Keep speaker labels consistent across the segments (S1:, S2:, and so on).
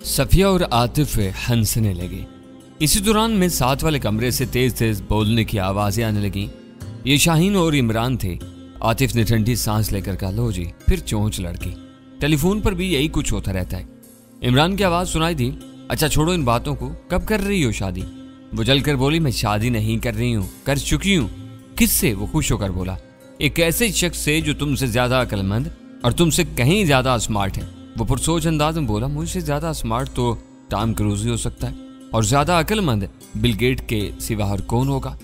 S1: सफिया और आतिफ हंसने लगे। इसी दौरान में साथ वाले कमरे से तेज तेज बोलने की आवाजें आने लगी। ये शाहीन और इमरान थे। आतिफ ने ठंडी सांस लेकर कहा, लो जी फिर चोंच लड़की। टेलीफोन पर भी यही कुछ होता रहता है। इमरान की आवाज सुनाई दी, अच्छा छोड़ो इन बातों को, कब कर रही हो शादी? वो जलकर बोली, मैं शादी नहीं कर रही हूँ, कर चुकी हूँ। किससे? वो खुश होकर बोला, एक ऐसे शख्स से जो तुमसे ज्यादा अक्लमंद और तुमसे कहीं ज्यादा स्मार्ट है। वो पुरसोच अंदाज में बोला, मुझसे ज्यादा स्मार्ट तो टॉम क्रूज ही हो सकता है और ज्यादा अक्लमंद बिल गेट के सिवा और कौन होगा?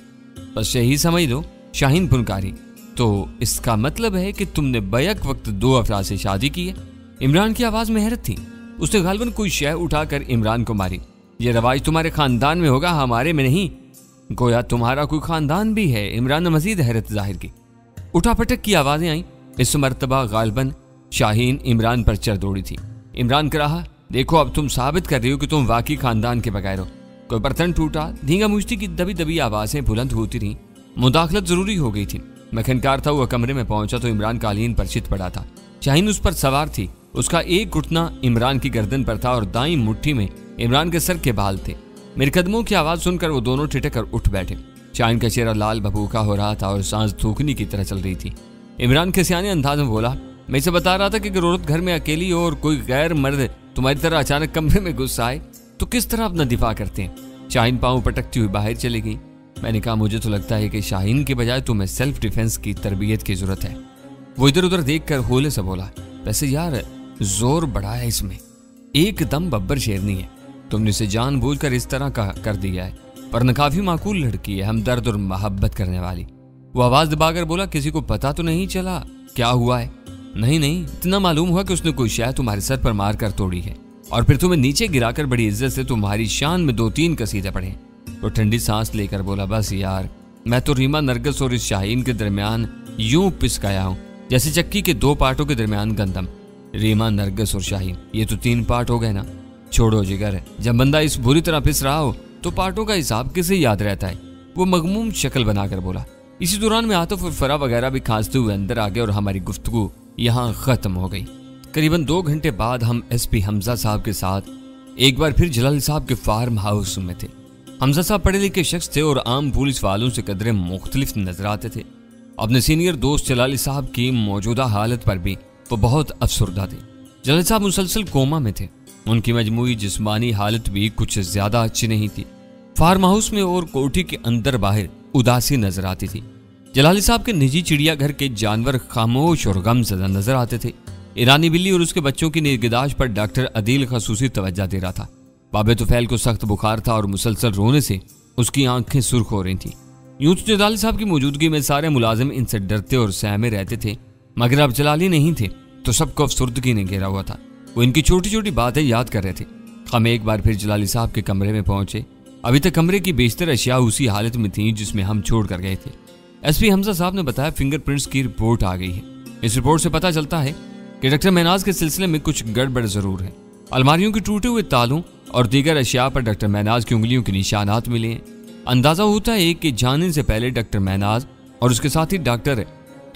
S1: बस यही समझ लो। शाहीन फुनकारी, तो इसका मतलब है कि तुमने बैक वक्त 2 अफराद से शादी की है? इमरान की आवाज में हैरत थी। उसने गालिबन कोई शय उठाकर इमरान को मारी। ये रवाज तुम्हारे खानदान में होगा, हमारे में नहीं। गोया तुम्हारा कोई खानदान भी है। इमरान ने मजीद हैरत जाहिर की। उठापटक की आवाजें आई। इस मर्तबा गालिबन शाहीन इमरान पर चढ़ दौड़ी थी। इमरान का रहा, देखो अब तुम साबित कर रही हो कि तुम वाकई खानदान के बगैर हो। कोई बर्तन टूटा, धींगा मुश्ती की दबी दबी आवाजें बुलंद होती रहीं। मुदाखलत जरूरी हो गई थी। मखनकार था, वह कमरे में पहुंचा तो इमरान कालीन पर चित पड़ा था। शाहीन उस पर सवार थी। उसका एक घुटना इमरान की गर्दन पर था और दाईं मुट्ठी में इमरान के सर के बाल थे। मेरे कदमों की आवाज सुनकर वो दोनों ठिठक कर उठ बैठे। शाहीन का चेहरा लाल भभूका हो रहा था और सांस थूकने की तरह चल रही थी। इमरान के सियाने अंदाज में बोला, मैं इसे बता रहा था कि अगर औरत घर में अकेली हो और कोई गैर मर्द तुम्हारी तरह अचानक कमरे में घुस आए तो किस तरह अपना दिफा करते हैं। शाहीन पांव पटकती हुई बाहर चली गई। मैंने कहा, मुझे तो लगता है कि शाहीन के बजाय तुम्हें सेल्फ डिफेंस की तरबियत की जरूरत है। वो इधर उधर देखकर होले से बोला, वैसे यार जोर बड़ा है इसमें, एकदम बब्बर शेरनी है। तुमने इसे जानबूझकर इस तरह का कर दिया है, वरना काफी माकूल लड़की है, हमदर्द और मोहब्बत करने वाली। वो आवाज दबाकर बोला, किसी को पता तो नहीं चला क्या हुआ है? नहीं नहीं, इतना मालूम हुआ कि उसने कोई शायद तुम्हारे सर पर मार कर तोड़ी है और फिर तुम्हें नीचे गिराकर बड़ी इज्जत से तुम्हारी शान में 2-3 कसीदे पढ़े। वो ठंडी सांस लेकर बोला, बस यार मैं तो रीमा नरगिस और इस शाहीन के दरमियान यूं पिस गया हूं जैसे चक्की के 2 पार्टों के दरमियान गंदम। रीमा नरगिस और शाहीन, ये तो 3 पार्ट हो गए ना। छोड़ो जिगर, जब बंदा इस बुरी तरह पिस रहा हो तो पार्टों का हिसाब किसे याद रहता है? वो मगमूम शक्ल बनाकर बोला। इसी दौरान में आतिफ और फरा वगैरह भी खांसते हुए अंदर आ गए और हमारी गुफ्तगू यहाँ खत्म हो गई। करीबन 2 घंटे बाद हम एसपी हमजा साहब के साथ एक बार फिर जलाल साहब के फार्म हाउस में थे। हमजा साहब पढ़े लिखे शख्स थे और आम पुलिस वालों से कदरे मुख्तलिफ नजर आते थे। अपने सीनियर दोस्त जलाल साहब की मौजूदा हालत पर भी वो बहुत अफसरदा थे। जलाल साहब मुसलसल कोमा में थे। उनकी मजमूई जिस्मानी हालत भी कुछ ज्यादा अच्छी नहीं थी। फार्म हाउस में और कोठी के अंदर बाहर उदासी नजर आती थी। जलाली साहब के निजी चिड़ियाघर के जानवर खामोश और गमज़दा नजर आते थे। ईरानी बिल्ली और उसके बच्चों की निगहदाश्त पर डॉक्टर अदील खसूसी तवज्जो दे रहा था। बाबे तुफैल को सख्त बुखार था और मुसलसल रोने से उसकी आंखें सुर्ख हो रही थीं। यूं तो जलाली साहब की मौजूदगी में सारे मुलाजिम इनसे डरते और सहमे रहते थे, मगर अब जलाली नहीं थे तो सबको अफसुर्दगी ने घेरा हुआ था। वो इनकी छोटी छोटी बातें याद कर रहे थे। हम एक बार फिर जलाली साहब के कमरे में पहुंचे। अभी तक कमरे की बेशतर अशिया उसी हालत में थी जिसमें हम छोड़ कर गए थे। एसपी हमजा साहब ने बताया, फिंगरप्रिंट्स की रिपोर्ट आ गई है। इस रिपोर्ट से पता चलता है कि डॉक्टर महनाज के सिलसिले में कुछ गड़बड़ जरूर है। अलमारियों के टूटे हुए तालों और दीगर अशिया पर डॉक्टर महनाज की उंगलियों के निशानात मिले हैं। अंदाजा होता है कि जाने से पहले डॉक्टर महनाज और उसके साथी डॉक्टर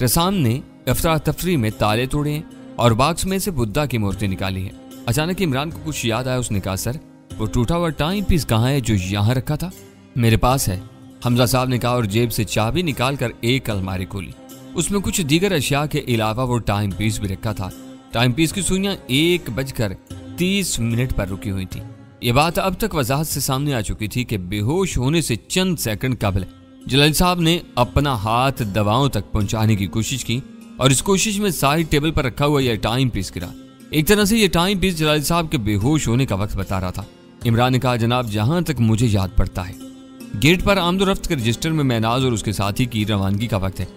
S1: रसाम ने अफरा तफरी में ताले तोड़े हैं और बाक्स में से बुद्धा की मूर्ति निकाली है। अचानक इमरान को कुछ याद आया। उसने कहा, सर वो टूटा हुआ टाइम पीस कहाँ है जो यहाँ रखा था? मेरे पास है, हमजा साहब ने कहा और जेब से चाबी निकाल कर एक अलमारी खोली। उसमें कुछ दीगर अशिया के अलावा वो टाइम पीस भी रखा था। टाइम पीस की सुइयां 1:30 पर रुकी हुई थी। ये बात अब तक वजाहत से सामने आ चुकी थी कि बेहोश होने से चंद सेकंड कबल जलाल साहब ने अपना हाथ दवाओं तक पहुंचाने की कोशिश की और इस कोशिश में साइड टेबल पर रखा हुआ यह टाइम पीस गिरा। एक तरह से यह टाइम पीस जलाल साहब के बेहोश होने का वक्त बता रहा था। इमरान ने कहा, जनाब जहां तक मुझे याद पड़ता है गेट पर आमदोरफ्त के रजिस्टर में महनाज और उसके साथी की रवानगी का वक्त है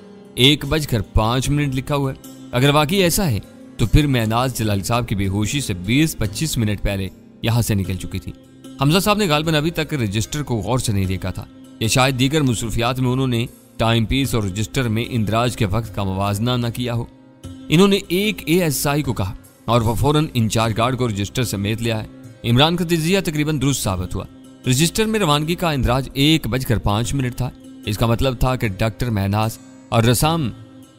S1: 1:05 लिखा हुआ है। अगर वाकई ऐसा है तो फिर महनाज जलाल साहब की बेहोशी से 20-25 मिनट पहले यहां से निकल चुकी थी। हमजा साहब ने गालिबन अभी तक रजिस्टर को गौर से नहीं देखा था या शायद दीगर मसरूफियात में उन्होंने टाइम पीस और रजिस्टर में इंदराज के वक्त का मुवाजना न किया हो। इन्होंने एक ASI को कहा और वह फौरन इंचार्ज गार्ड को रजिस्टर समेत लिया है। इमरान का तजिया तकरीबन दुरुस्त साबित हुआ। रजिस्टर में रवानगी का इंदराज 1:05 था। इसका मतलब था कि डॉक्टर महनाज और रसाम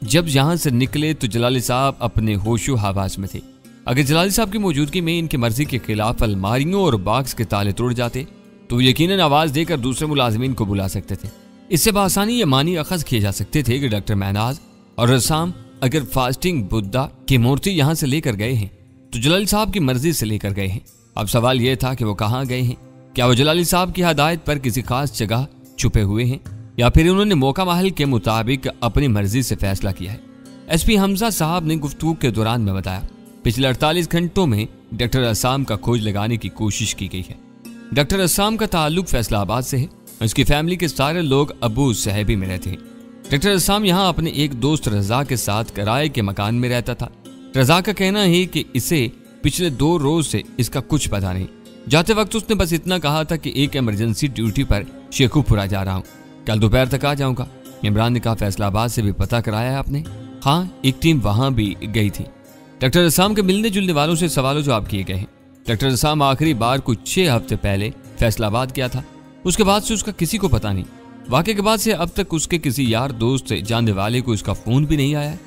S1: जब यहां से निकले तो जलाली साहब अपने होशो हवास में थे। अगर जलाली साहब की मौजूदगी में इनकी मर्जी के खिलाफ अलमारियों और बॉक्स के ताले तोड़ जाते तो यकीनन आवाज देकर दूसरे मुलाजिमीन को बुला सकते थे। इससे बआसानी ये मानी अखज किए जा सकते थे कि डॉक्टर महनाज और रसाम अगर फास्टिंग बुद्धा की मूर्ति यहाँ से लेकर गए हैं तो जलाली साहब की मर्जी से लेकर गए हैं। अब सवाल यह था कि वो कहाँ गए हैं। क्या वो जलाली साहब की हदायत पर किसी खास जगह छुपे हुए हैं या फिर उन्होंने मौका महल के मुताबिक अपनी मर्जी से फैसला किया है। एसपी हमजा साहब ने गुफ्तगू के दौरान में बताया, पिछले 48 घंटों में डॉक्टर अस्साम का खोज लगाने की कोशिश की गई है। डॉक्टर अस्साम का ताल्लुक फैसलाबाद से है। उसकी फैमिली के सारे लोग अबू साहबी में रहते हैं। डॉक्टर अस्साम यहाँ अपने एक दोस्त रजा के साथ किराए के मकान में रहता था। रजा का कहना है कि इसे पिछले 2 रोज से इसका कुछ पता नहीं। जाते वक्त उसने बस इतना कहा था कि एक इमरजेंसी ड्यूटी पर शेखुपुरा जा रहा हूँ, कल दोपहर तक आ जाऊंगा। इमरान ने कहा, फैसलाबाद से भी पता कराया है आपने? हाँ, एक टीम वहां भी गई थी। डॉक्टर अस्साम के मिलने जुलने वालों से सवालों जवाब किए गए हैं। डॉक्टर अस्साम आखिरी बार कुछ 6 हफ्ते पहले फैसलाबाद गया था। उसके बाद से उसका किसी को पता नहीं। वाकई के बाद से अब तक उसके किसी यार दोस्त जानने वाले को इसका फोन भी नहीं आया।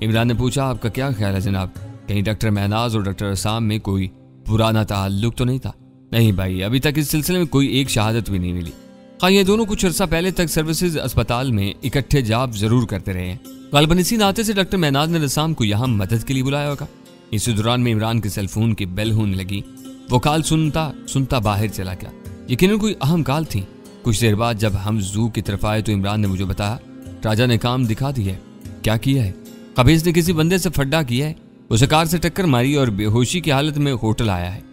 S1: इमरान ने पूछा, आपका क्या ख्याल है जनाब, कहीं डॉक्टर महनाज और डॉक्टर अस्साम में कोई पुराना ताल्लुक तो नहीं था? नहीं भाई, अभी तक इस सिलसिले में कोई एक शहादत भी नहीं मिली। हाँ, ये दोनों कुछ अर्सा पहले तक सर्विसेज अस्पताल में इकट्ठे जॉब जरूर करते रहे हैं। गालिबन इसी नाते से डॉक्टर महनाज ने रसाम को यहाँ मदद के लिए बुलाया होगा। इसी दौरान में इमरान के सेलफोन की बेल होने लगी। वो कॉल सुनता सुनता बाहर चला गया। यकीनन कोई अहम कॉल थी। कुछ देर बाद जब हम जू की तरफ आए तो इमरान ने मुझे बताया, राजा ने काम दिखा दिया है। क्या किया है? कबीज ने किसी बंदे से फड्डा किया है, उसे कार से टक्कर मारी और बेहोशी की हालत में होटल आया है।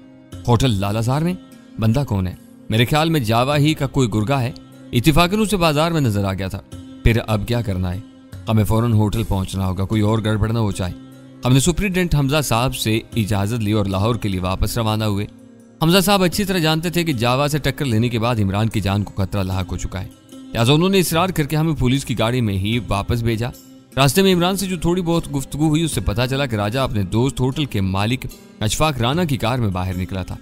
S1: होटल लालाजार में? बंदा कौन है? मेरे ख्याल में जावा ही का कोई गुर्गा है। इत्तेफाकन उसे बाजार में नजर आ गया था। फिर अब क्या करना है? हमें फौरन होटल पहुंचना होगा, कोई और गड़बड़ ना हो जाए। हमने सुप्रिटेंडेंट हमजा साहब से इजाजत ली और लाहौर के लिए वापस रवाना हुए। हमजा साहब अच्छी तरह जानते थे कि जावा से टक्कर लेने के बाद इमरान की जान को खतरा लाक हो चुका है, लिहाजा उन्होंने इसरार करके हमें पुलिस की गाड़ी में ही वापस भेजा। रास्ते में इमरान से जो थोड़ी बहुत गुफ्तगू हुई उससे पता चला कि राजा अपने दोस्त होटल के मालिक अशफाक राना की कार में बाहर निकला था।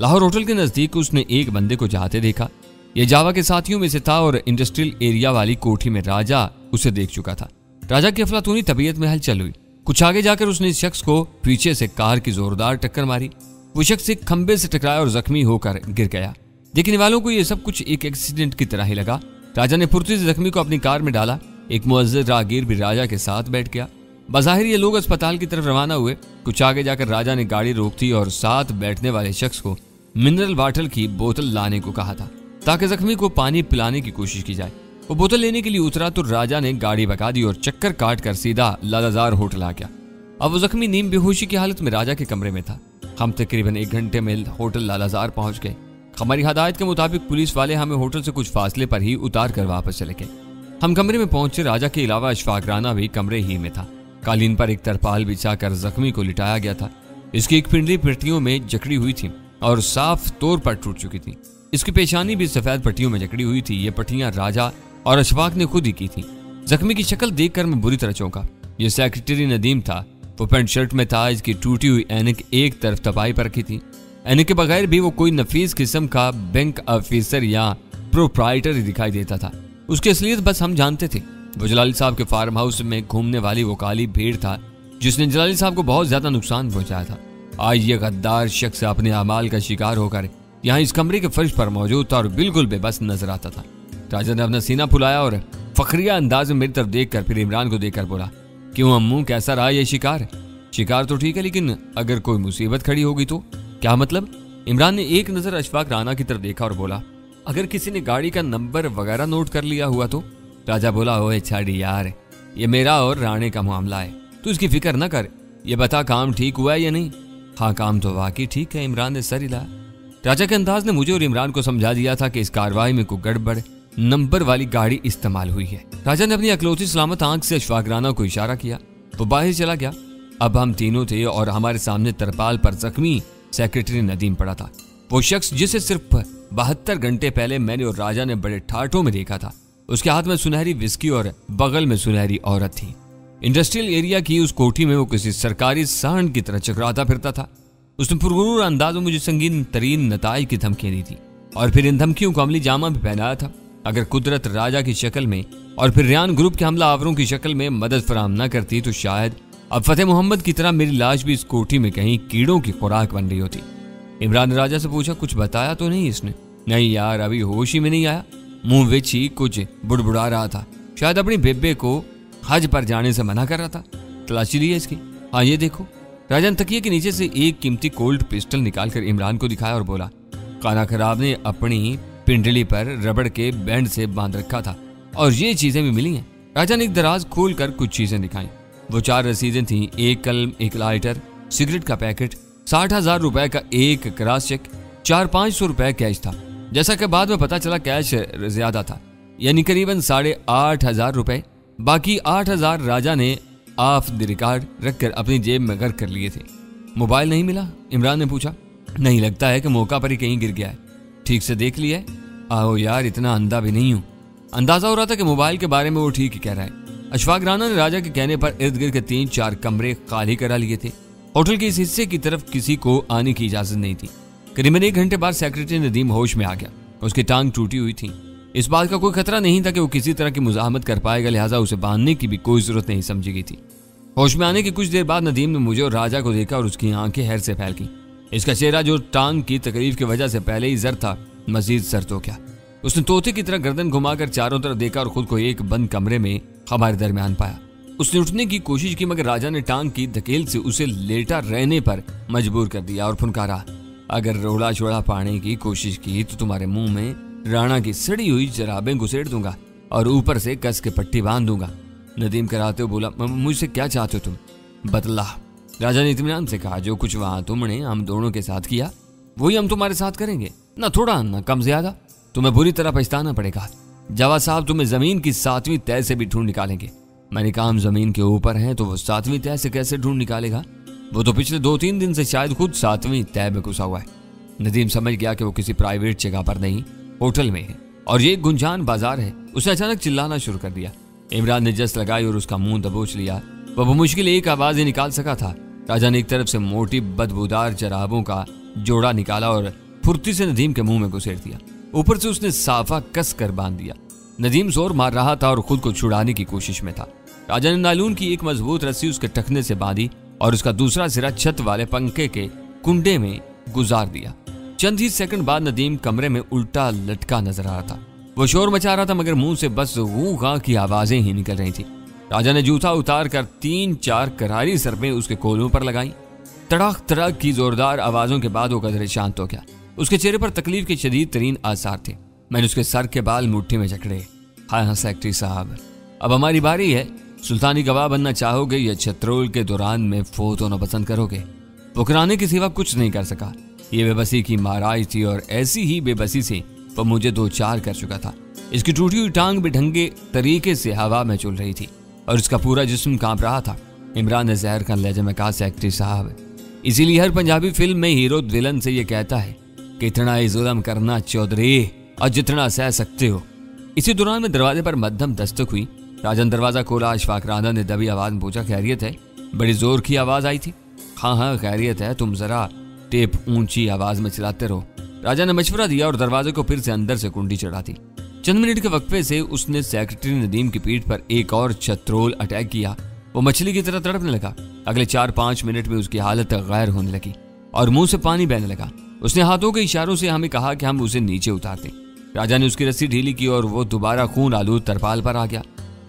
S1: लाहौर होटल के नजदीक उसने एक बंदे को जाते देखा। यह जावा के साथियों में से था और इंडस्ट्रियल एरिया वाली कोठी में राजा उसे देख चुका था। राजा की अफलातूनी तबीयत में हलचल हुई। कुछ आगे जाकर उसने इस शख्स को पीछे से कार की जोरदार टक्कर मारी। वो शख्स एक खंबे से टकराया और जख्मी होकर गिर गया। देखने वालों को यह सब कुछ एक एक्सीडेंट की तरह ही लगा। राजा ने फुर्ती से जख्मी को अपनी कार में डाला। एक मुअज्जिर राहगीर भी राजा के साथ बैठ गया। बज़ाहिर ये लोग अस्पताल की तरफ रवाना हुए। कुछ आगे जाकर राजा ने गाड़ी रोक दी और साथ बैठने वाले शख्स को मिनरल वाटर की बोतल लाने को कहा था ताकि जख्मी को पानी पिलाने की कोशिश की जाए। वो बोतल लेने के लिए उतरा तो राजा ने गाड़ी भगा दी और चक्कर काट कर सीधा लालाजार होटल आ गया। अब वो जख्मी नीम बेहोशी की हालत में राजा के कमरे में था। हम तकरीबन 1 घंटे में होटल लालाजार पहुंच गए। हमारी हदायत के मुताबिक पुलिस वाले हमें होटल से कुछ फासले पर ही उतार कर वापस चले गए। हम कमरे में पहुंचे। राजा के अलावा अशफाक राना भी कमरे ही में था। कालीन पर एक तरपाल बिछाकर जख्मी को लिटाया गया था। इसकी एक पिंडली पट्टियों में जकड़ी हुई थी और साफ तौर पर टूट चुकी थी। इसकी पेशानी भी सफेद पट्टियों में जकड़ी हुई थी। ये पट्टियां राजा और अशफाक ने खुद ही की थी। जख्मी की शक्ल देखकर मैं बुरी तरह चौंका। यह सेक्रेटरी नदीम था। वो पैंट शर्ट में था। इसकी टूटी हुई ऐनक एक तरफ तपाई पर रखी थी। ऐनक के बगैर भी वो कोई नफीस किस्म का बैंक ऑफिसर या प्रोप्राइटर ही दिखाई देता था। उसकी असलियत बस हम जानते थे। वो जलाली साहब के फार्म हाउस में घूमने वाली वो काली भीड़ था जिसने जलाली साहब को बहुत ज्यादा नुकसान पहुंचाया था। आज ये गद्दार शख्स अपने अमाल का शिकार होकर यहाँ इस कमरे के फर्श पर मौजूद था और बिल्कुल बेबस नजर आता था। राजा ने अपना सीना फुलाया और फखरिया अंदाज में मेरी तरफ देखकर फिर इमरान को देखकर बोला, क्यों अम्मू, कैसा रहा ये शिकार? शिकार तो ठीक है, लेकिन अगर कोई मुसीबत खड़ी होगी तो? क्या मतलब? इमरान ने एक नजर अशफाक राना की तरफ देखा और बोला, अगर किसी ने गाड़ी का नंबर वगैरह नोट कर लिया हुआ तो? राजा बोला, ओए छाड़ी यार, ये मेरा और राणे का मामला है, तू इसकी फिक्र न कर। ये बता काम ठीक हुआ है या नहीं? हाँ, काम तो वाकई ठीक है, इमरान ने सर हिलाया। राजा के अंदाज ने मुझे और इमरान को समझा दिया था कि इस कार्रवाई में कोई गड़बड़ नंबर वाली गाड़ी इस्तेमाल हुई है। राजा ने अपनी अकलौती सलामत आंख से अशफाक राना को इशारा किया। वो बाहर चला गया। अब हम तीनों थे और हमारे सामने तरपाल पर जख्मी सेक्रेटरी नदीम पड़ा था। वो शख्स जिसे सिर्फ 72 घंटे पहले मैंने और राजा ने बड़े ठाठों में देखा था। उसके हाथ में सुनहरी विस्की और बगल में सुनहरी औरत थी। इंडस्ट्रियल एरिया की उस कोठी में वो किसी सरकारी सांड की तरह चकराता फिरता था। उसने पुरगुरूर अंदाज में मुझे संगीन तरीन नताई की धमकियां दी थी और फिर इन धमकियों को अमली जामा भी पहनाया था। अगर कुदरत राजा की शक्ल में और फिर रियान ग्रुप के हमला आवरों की शक्ल में मदद फराहम न करती तो शायद अब फतेह मोहम्मद की तरह मेरी लाश भी इस कोठी में कहीं कीड़ों की खुराक बन रही होती। इमरान ने राजा से पूछा, कुछ बताया तो नहीं इसने? नहीं यार, अभी होश ही में नहीं आया, मुंह विच ही कुछ बुड़बुड़ा रहा था, शायद अपनी बेबे को हज पर जाने से मना कर रहा था। तलाशी ली है इसकी। हाँ ये देखो। राजा ने तकिए के नीचे से एक कीमती कोल्ड पिस्टल निकालकर इमरान को दिखाया और बोला, खाना खराब ने अपनी पिंडली पर रबड़ के बैंड से बांध रखा था और ये चीजें भी मिली हैं। राजा ने एक दराज खोल कर कुछ चीजें दिखाई। वो 4 रसीदें थीं, एक कलम, एक लाइटर, सिगरेट का पैकेट, 60,000 रुपए का एक क्रॉस चेक, 400-500 रुपए कैश था। जैसा कि बाद में पता चला कैश ज्यादा था, यानी करीबन 8,500 रुपए। बाकी 8,000 राजा ने ऑफ द रिकॉर्ड रखकर अपनी जेब में गर्क कर लिए थे। मोबाइल नहीं मिला? इमरान ने पूछा। नहीं, लगता है कि मौका पर ही कहीं गिर गया है। ठीक से देख लिया है? आओ यार, इतना अंधा भी नहीं हूं। अंदाजा हो रहा था कि मोबाइल के बारे में वो ठीक ही कह रहा है। अशफाक राणा ने राजा के कहने पर इर्द गिर्द के 3-4 कमरे खाली करा लिए थे। होटल के इस हिस्से की तरफ किसी को आने की इजाजत नहीं थी। करीबन 1 घंटे बाद सेक्रेटरी नदीम होश में आ गया। उसकी टांग टूटी हुई थी। इस बात का कोई खतरा नहीं था कि वो किसी तरह की मुजाहमत कर पाएगा, लिहाजा उसे बांधने की भी कोई जरूरत नहीं समझी गई थी। होश में आने की कुछ देर बाद नदीम ने मुझे और राजा को देखा और उसकी आंखें हैर से फैल गईं। इसका चेहरा, जो टांग की तकलीफ की वजह से पहले ही जर था, मजीद जर्द हो गया। उसने तोते की तरह गर्दन घुमाकर चारों तरफ देखा और खुद को एक बंद कमरे में हमारे दरमियान पाया। उसने उठने की कोशिश की, मगर राजा ने टांग की धकेल से उसे लेटा रहने पर मजबूर कर दिया और फुनकारा, अगर रोड़ा छोड़ा पाने की कोशिश की तो तुम्हारे मुंह में राणा की सड़ी हुई जराबें घुसेड़ दूंगा और ऊपर से कस के पट्टी बांध दूंगा। नदीम कराते हुए बोला, मुझसे क्या चाहते हो तुम? बतला। राजा ने इत्मीनान से कहा, जो कुछ वहां तुमने हम दोनों के साथ किया वही हम तुम्हारे साथ करेंगे, ना थोड़ा ना कम ज्यादा। तुम्हें बुरी तरह पछताना पड़ेगा। जवाब साहब तुम्हें जमीन की 7वीं तह से भी ढूंढ निकालेंगे। मैंने कहा, हम जमीन के ऊपर हैं तो वो 7वीं तह से कैसे ढूंढ निकालेगा? वो तो पिछले 2-3 दिन से शायद खुद 7वीं तह में घुसा हुआ है। नदीम समझ गया कि वो किसी प्राइवेट जगह पर नहीं, होटल में है और ये गुंजान बाजार है। उसने अचानक चिल्लाना शुरू कर दिया। इमरान ने जस लगाई और उसका मुंह दबोच लिया। वह मुश्किल एक आवाज ही निकाल सका था। राजा ने एक तरफ से मोटी बदबूदार जराबों का जोड़ा निकाला और फुर्ती से नदीम के मुंह में घुसेड़ दिया। ऊपर से उसने साफा कस कर बांध दिया। नदीम जोर मार रहा था और खुद को छुड़ाने की कोशिश में था। राजा ने नायलॉन की एक मजबूत रस्सी उसके टखने से बांधी और उसका दूसरा सिरा छत वाले पंखे के कुंडे में गुजार दिया। चंद ही सेकंड बाद नदीम कमरे में उल्टा लटका नजर आ रहा था। वो शोर मचा रहा था मगर मुंह से बस गू गा की आवाजें ही निकल रही थी। राजा ने जूता उतार कर 3-4 करारी सरपें उसके कोलों पर लगाई। तड़ाक तड़ाक की जोरदार आवाजों के बाद वो कदरे शांत हो गया। उसके चेहरे पर तकलीफ के शदीद तरीन आसार थे। मैंने उसके सर के बाल मुट्ठी में जकड़े। हाँ सेक्रेटरी साहब, अब हमारी बारी है। सुल्तानी गवाह बनना चाहोगे या छत्रोल के दौरान में फोत होना पसंद करोगे? पुकराने के सिवा कुछ नहीं कर सका। ये बेबसी की महाराज थी और ऐसी ही बेबसी से वह मुझे 2-4 कर चुका था। इसकी टूटी हुई टांग भी ढंगे तरीके से हवा में चल रही थी और इसका पूरा जिस्म कांप रहा था। इमरान ने जहर खान लहजे में कहा, सेक्रेटरी साहब, इसीलिए हर पंजाबी फिल्म में हीरो विलन से ये कहता है, कितना ही जुल्म करना चौधरी और जितना सह सकते हो। इसी दौरान में दरवाजे पर मध्यम दस्तक हुई। राजा ने दरवाजा खोला। अशफाक राणा ने दबी आवाज में पूछा, खैरियत है? बड़ी जोर की आवाज आई थी। हाँ खैरियत है, तुम जरा टेप ऊंची आवाज में चलाते रहो। राजा ने मशवरा दिया और दरवाजे को फिर से अंदर से कुंडी चढ़ा दी। चंद मिनट के वक्फे से उसने सेक्रेटरी नदीम की पीठ पर एक और छत्रोल अटैक किया। वो मछली की तरह तड़पने लगा। अगले 4-5 मिनट में उसकी हालत गैर होने लगी और मुंह से पानी बहने लगा। उसने हाथों के इशारों से हमें कहा कि हम उसे नीचे उतार दें। राजा ने उसकी रस्सी ढीली की और वो दोबारा खून आलूद तरपाल पर आ गया।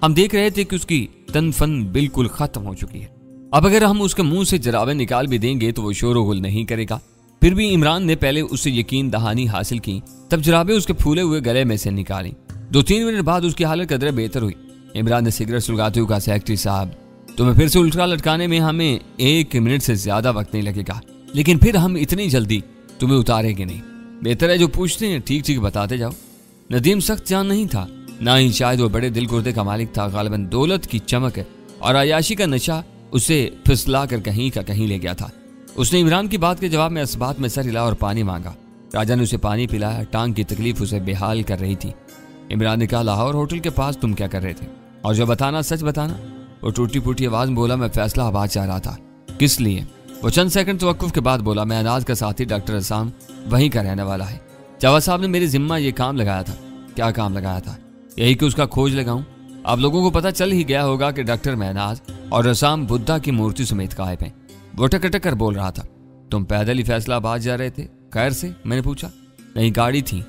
S1: हम देख रहे थे कि उसकी तनफन बिल्कुल खत्म हो चुकी है। अब अगर हम उसके मुंह से जराबें निकाल भी देंगे तो वो शोर-ओ-गुल नहीं करेगा। फिर भी इमरान ने पहले उससे यकीन दहानी हासिल की, तब जराबें उसके फूले हुए गले में से निकाली। 2-3 मिनट बाद उसकी हालत कदरे बेहतर हुई। इमरान ने सिगरेट सुलगाते हुए कहा, सेक्रेटरी साहब, तुम्हें फिर से उल्टा लटकाने में हमें 1 मिनट से ज्यादा वक्त नहीं लगेगा, लेकिन फिर हम इतनी जल्दी तुम्हें उतारेंगे नहीं। बेहतर है जो पूछते हैं ठीक ठीक बताते जाओ। नदीम सख्त जान नहीं था, ना ही शायद वो बड़े दिल गुर्दे का मालिक था। गालिबन दौलत की चमक और अयाशी का नशा उसे फिसला कर कहीं का कहीं ले गया था। उसने इमरान की बात के जवाब में असबात में सर हिला और पानी मांगा। राजा ने उसे पानी पिलाया। टांग की तकलीफ उसे बेहाल कर रही थी। इमरान ने कहा, लाहौर होटल के पास तुम क्या कर रहे थे? और जो बताना सच बताना। वो टूटी फूटी आवाज में बोला, मैं फैसलाबाद जा रहा था। किस लिए? वो चंद सेकंड तवक्कुफ के बाद बोला, मैं अनाज का साथी डॉक्टर असाम वहीं का रहने वाला है। जवाब साहब ने मेरे जिम्मा ये काम लगाया था। क्या काम लगाया था? यही कि उसका खोज लगाऊं। आप लोगों को पता चल ही गया होगा कि डॉक्टर महनाज और रसाम बुद्धा की मूर्ति समेत गायब हैं। वो टक कर बोल रहा था, तुम पैदल ही फैसलाबाद जा रहे थे? खैर से? मैंने पूछा। नहीं, गाड़ी थी,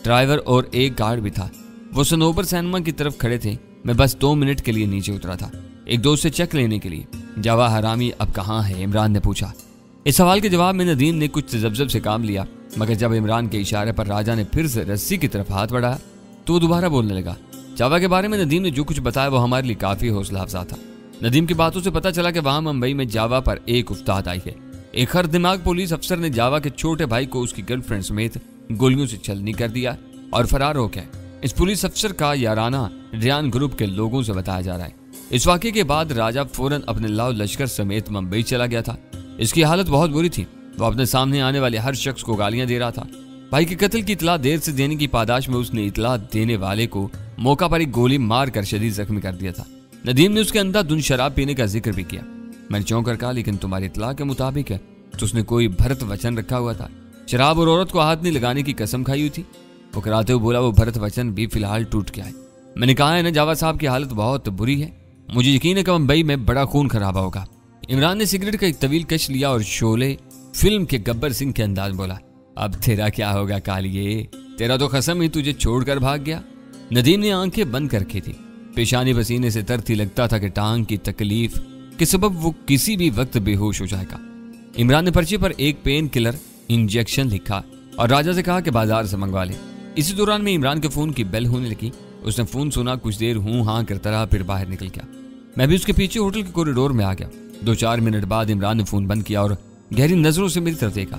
S1: ड्राइवर और एक गार्ड भी था। वो सनोबर सिनेमा की तरफ खड़े थे। मैं बस 2 मिनट के लिए नीचे उतरा था, एक दोस्त से चेक लेने के लिए। जावा हरामी अब कहाँ है? इमरान ने पूछा। इस सवाल के जवाब में नदीम ने कुछ तजब्जुब से काम लिया, मगर जब इमरान के इशारे पर राजा ने फिर से रस्सी की तरफ हाथ बढ़ाया तो वो दोबारा बोलने लगा। जावा के बारे में नदीम ने जो कुछ बताया वो हमारे लिए काफी हौसला अफजा था। नदीम की बातों से पता चला कि वहां मुंबई में जावा पर एक उस्ताद आई है। एक हर दिमाग पुलिस अफसर ने जावा के छोटे भाई को उसकी गर्लफ्रेंड समेत गोलियों से छलनी कर दिया और फरार हो गया। इस पुलिस अफसर का याराना रियान ग्रुप के लोगों से बताया जा रहा है। इस वाक़े के बाद राजा फौरन अपने लाव लश्कर समेत मुंबई चला गया था। इसकी हालत बहुत बुरी थी। वो अपने सामने आने वाले हर शख्स को गालियां दे रहा था। भाई के कत्ल की इतला देर से देने की पादाश में उसने इतला देने वाले को मौका पर एक गोली मार कर शदीद जख्मी कर दिया था। नदीम ने उसके अंधाधुंध शराब पीने का जिक्र भी किया। मैंने चौंक कर कहा, लेकिन तुम्हारी इतला के मुताबिक है तो उसने कोई भरत वचन रखा हुआ था, शराब और औरत को हाथ नहीं लगाने की कसम खाई हुई थी। वो कराते हुए बोला, वो भरत वचन भी फिलहाल टूट गया है। मैंने कहा है ना, जावा साहब की हालत बहुत बुरी है। मुझे यकीन है कि मुंबई में बड़ा खून खराबा होगा। इमरान ने सिगरेट का एक तवील कश लिया और शोले फिल्म के गब्बर सिंह के अंदाज बोला, अब तेरा क्या होगा कालिए, तेरा तो कसम ही तुझे छोड़कर भाग गया। नदीम ने आंखें बंद कर रखी थी, पेशानी पसीने से तरती, लगता था कि टांग की तकलीफ के सबब वो किसी भी वक्त बेहोश हो जाएगा। इमरान ने पर्ची पर एक पेन किलर इंजेक्शन लिखा और राजा से कहा कि बाजार से मंगवा ले। इसी दौरान में इमरान के फोन की बेल होने लगी। उसने फोन सुना, कुछ देर हूं हां करता रहा, फिर बाहर निकल गया। मैं भी उसके पीछे होटल के कॉरिडोर में आ गया। 2-4 मिनट बाद इमरान ने फोन बंद किया और गहरी नजरों से मेरी तरफ देखा।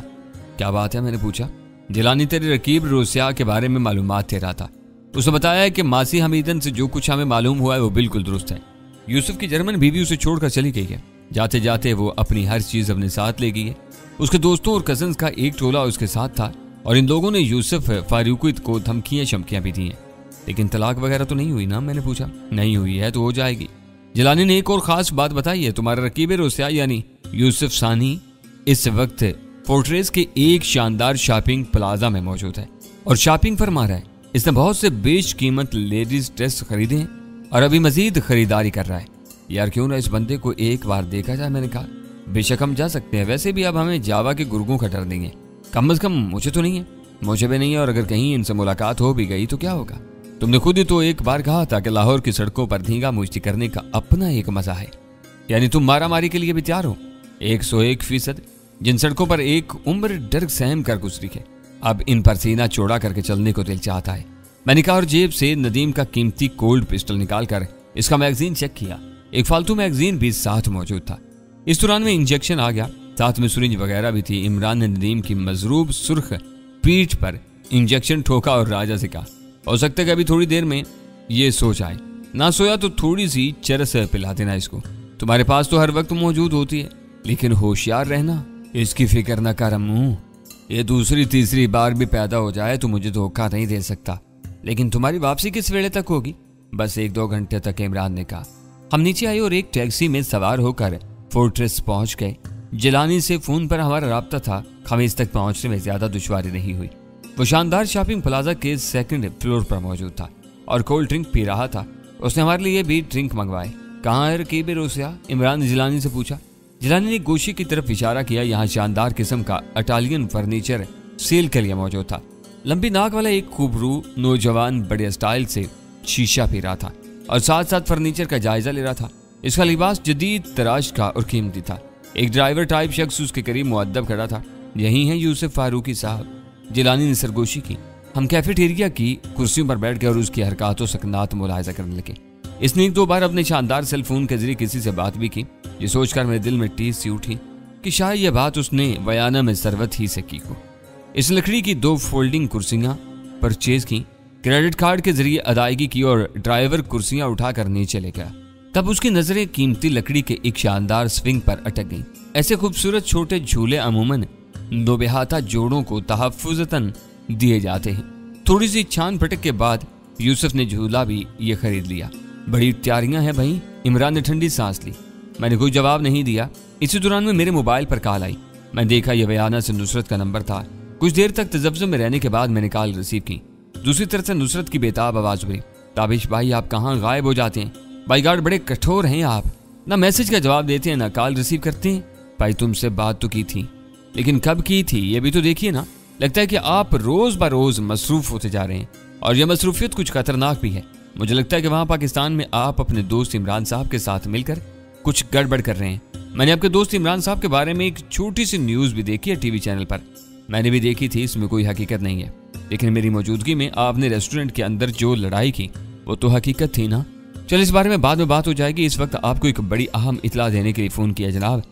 S1: क्या बात है? मैंने पूछा। जिलानी तेरे रकीब रोसिया के बारे में मालूमात दे रहा था। उसने बताया कि मासी हमीदन से जो कुछ हमें मालूम हुआ है वो बिल्कुल दुरुस्त है। यूसुफ की जर्मन बीवी उसे छोड़कर चली गई है। जाते जाते वो अपनी हर चीज अपने साथ ले गई है। उसके दोस्तों और कजन्स का एक टोला उसके साथ था और इन लोगों ने यूसुफ फारूकित को धमकियां शमकियां भी दी हैं। लेकिन तलाक वगैरह तो नहीं हुई ना? मैंने पूछा। नहीं हुई है तो हो जाएगी। जिलानी ने एक और खास बात बताई है, तुम्हारा रकीब रोसिया यानी यूसुफ सानी इस वक्त फोर्ट्रेस के एक शानदार शॉपिंग प्लाजा में मौजूद है और शॉपिंग फरमा रहा है। इसने बहुत से बेच कीमत लेडीज ड्रेस खरीदे हैं और अभी मजीद खरीदारी कर रहा है। यार क्यों ना इस बंदे को एक बार देखा जाए? मैंने कहा। बेशक हम जा सकते हैं, वैसे भी अब हमें जावा के गुर्गों का डर नहीं है। कम अज कम मुझे तो नहीं है। मुझे भी नहीं है, और अगर कहीं इनसे मुलाकात हो भी गई तो क्या होगा? तुमने खुद ही तो एक बार कहा था कि लाहौर की सड़कों पर धींगा मुश्ती करने का अपना एक मजा है। यानी तुम मारामारी के लिए भी तैयार हो? 101%। जिन सड़कों पर एक उम्र डर सहम कर गुजरी है, अब इन पर सीना चौड़ा करके चलने को दिल चाहता है। मैंने कहा और जेब से नदीम का कीमती कोल्ड पिस्टल निकालकर इसका मैगजीन चेक किया। एक फालतू मैगजीन भी साथ मौजूद था। इस दौरान में इंजेक्शन आ गया, साथ में सुरिंज वगैरह भी थी। इमरान ने नदीम की मजरूब सुर्ख पीठ पर इंजेक्शन ठोका और राजा से कहा, हो सकता है कि अभी थोड़ी देर में ये सो जाए। ना सोया तो थोड़ी सी चरस पिला देना इसको। तुम्हारे पास तो हर वक्त मौजूद होती है, लेकिन होशियार रहना, इसकी फिक्र न कर अम्मू। ये दूसरी तीसरी बार भी पैदा हो जाए तो मुझे धोखा नहीं दे सकता। लेकिन तुम्हारी वापसी किस वेले तक होगी? बस 1-2 घंटे तक, इमरान ने कहा। हम नीचे आए और एक टैक्सी में सवार होकर फोर्ट्रेस पहुंच गए। जिलानी से फोन पर हमारा राब्ता था। हमें इस तक पहुंचने में ज्यादा दुश्वारी नहीं हुई। वो शानदार शॉपिंग प्लाजा के 2nd फ्लोर पर मौजूद था और कोल्ड ड्रिंक पी रहा था। उसने हमारे लिए भी ड्रिंक मंगवाए। कहाँ है रकीब रोसिया? इमरान ने जिलानी से पूछा। जिलानी ने गोशी की तरफ इशारा किया। यहाँ शानदार किस्म का इटालियन फर्नीचर सेल के लिए मौजूद था। लंबी नाक वाला एक खूबरू नौजवान बड़े स्टाइल से शीशा पी रहा था और साथ साथ फर्नीचर का जायजा ले रहा था। इसका लिबास जदीद तराश का और कीमती था। एक ड्राइवर टाइप शख्स उसके करीब मुअद्दब खड़ा था। यही है यूसुफ फारूकी साहब। जिलानी ने सरगोशी की। हम कैफेटेरिया की कुर्सियों पर बैठ गए और उसकी हरकतों सकनात मुलाहिजा करने लगे। इसने 1-2 बार अपने शानदार सेलफोन के जरिए किसी से बात भी की। ये सोचकर मेरे दिल में टीस सी उठी कि शायद यह बात उसने बयाना में सरवत ही से की हो। इस लकड़ी की 2 फोल्डिंग कुर्सियां परचेज की, क्रेडिट कार्ड के जरिए अदायगी की और ड्राइवर कुर्सियां उठाकर नीचे ले गया। तब उसकी नजरें कीमती लकड़ी के एक शानदार स्विंग पर अटक गईं। ऐसे खूबसूरत छोटे झूले अमूमन 2 बेहाता जोड़ों को तहफ्फुजतन दिए जाते हैं। थोड़ी सी छान फटक के बाद यूसुफ ने झूला भी ये खरीद लिया। बड़ी तैयारियां हैं भाई। इमरान ने ठंडी सांस ली। मैंने कोई जवाब नहीं दिया। इसी दौरान में मेरे मोबाइल पर कॉल आई। मैं देखा यह बयाना से नुसरत का नंबर था। कुछ देर तक तजब्जुब में रहने के बाद मैंने कॉल रिसीव की। दूसरी तरफ से नुसरत की बेताब आवाज हुई, ताबिश भाई आप कहाँ गायब हो जाते हैं? बाईगार्ड बड़े कठोर हैं आप। ना मैसेज का जवाब देते हैं ना कॉल रिसीव करते हैं। भाई तुमसे बात तो की थी, लेकिन कब की थी ये भी तो देखिए ना। लगता है कि आप रोज ब रोज मसरूफ होते जा रहे हैं, और यह मसरूफियत कुछ खतरनाक भी है। मुझे लगता है कि वहाँ पाकिस्तान में आप अपने दोस्त इमरान साहब के साथ मिलकर कुछ गड़बड़ कर रहे हैं। मैंने आपके दोस्त इमरान साहब के बारे में एक छोटी सी न्यूज़ भी देखी है टीवी चैनल पर। मैंने भी देखी थी, इसमें कोई हकीकत नहीं है, लेकिन मेरी मौजूदगी में आपने रेस्टोरेंट के अंदर जो लड़ाई की वो तो हकीकत थी ना। चल इस बारे में बाद में बात हो जाएगी। इस वक्त आपको एक बड़ी अहम इतला देने के लिए फ़ोन किया जनाब।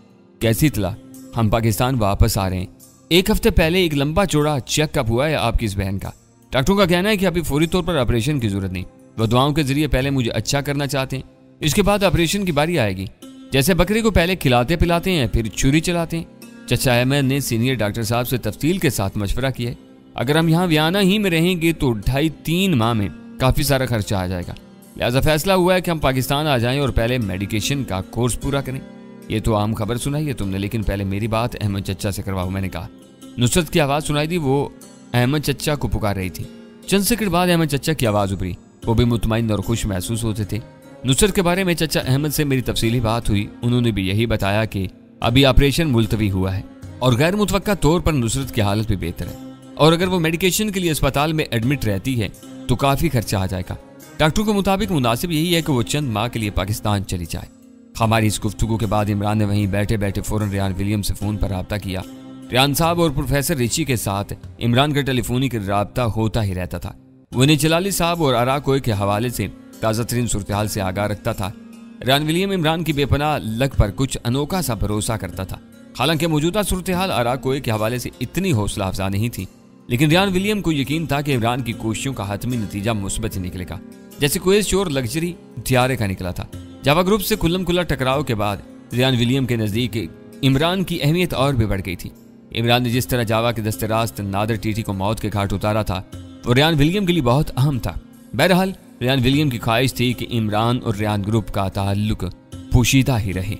S1: कैसी इतला? हम पाकिस्तान वापस आ रहे हैं। 1 हफ्ते पहले एक लंबा चौड़ा चेकअप हुआ है आपकी इस बहन का। डॉक्टरों का कहना है कि अभी फौरी तौर पर ऑपरेशन की जरूरत नहीं। वो दुआओं के जरिए पहले मुझे अच्छा करना चाहते हैं, इसके बाद ऑपरेशन की बारी आएगी। जैसे बकरी को पहले खिलाते पिलाते हैं फिर छुरी चलाते हैं। चचा अहमद ने सीनियर डॉक्टर साहब से तफसील के साथ मशवरा किया है। अगर हम यहाँ वियाना ही में रहेंगे तो 2.5-3 माह में काफ़ी सारा खर्चा आ जाएगा। लिहाजा फैसला हुआ है कि हम पाकिस्तान आ जाएं और पहले मेडिकेशन का कोर्स पूरा करें। ये तो आम खबर सुनाई है तुमने, लेकिन पहले मेरी बात अहमद चचा से करवाओ। मैंने कहा। नुसरत की आवाज़ सुनाई दी, वो अहमद चचा को पुकार रही थी। चंद सेकंड बाद अहमद चचा की आवाज़ उभरी। वो भी मुतमईन और खुश महसूस होते थे। नुसरत के बारे में चचा अहमद से मेरी तफसीली बात हुई। उन्होंने भी यही बताया कि अभी ऑपरेशन मुलतवी हुआ है और गैर मुतवक्का तौर पर नुसरत की हालत भी बेहतर है, और अगर वो मेडिकेशन के लिए अस्पताल में एडमिट रहती है तो काफ़ी खर्चा आ जाएगा। डॉक्टरों के मुताबिक मुनासिब यही है कि वो चंद माह के लिए पाकिस्तान चली जाए। हमारी इस गुफ्तगू के बाद इमरान ने वहीं बैठे बैठे फ़ौरन रियान विलियम से फ़ोन पर रब्ता किया। रियान साहब और प्रोफेसर रिची के साथ इमरान का टेलीफोनिक रब्ता होता ही रहता था। वो इन्हें जलाली साहब और अराकोए के हवाले से ताज़ा तरीन सूरत हाल से आगाह रखता था। रियान विलियम इमरान की बेपनाह लग पर कुछ अनोखा सा भरोसा करता था। हालांकि मौजूदा सूरत हाल अराकोए के हवाले से इतनी हौसला अफजा नहीं थी, लेकिन रियान विलियम को यकीन था कि इमरान की कोशिशों का हतमी नतीजा मुस्बत ही निकलेगा, जैसे क्वेस शोर लग्जरी थियारे का निकला था। जावा ग्रुप से खुल्लम खुल्ला टकराव के बाद रियान विलियम के नज़दीक इमरान की अहमियत और भी बढ़ गई थी। इमरान ने जिस तरह जावा के दस्ते रास्त नादर टीटी को मौत के घाट उतारा था, वो रियान विलियम के लिए बहुत अहम था। बहरहाल रियान विलियम की ख्वाहिश थी कि इमरान और रियान ग्रुप का ताल्लुक पोशीदा ही रहे।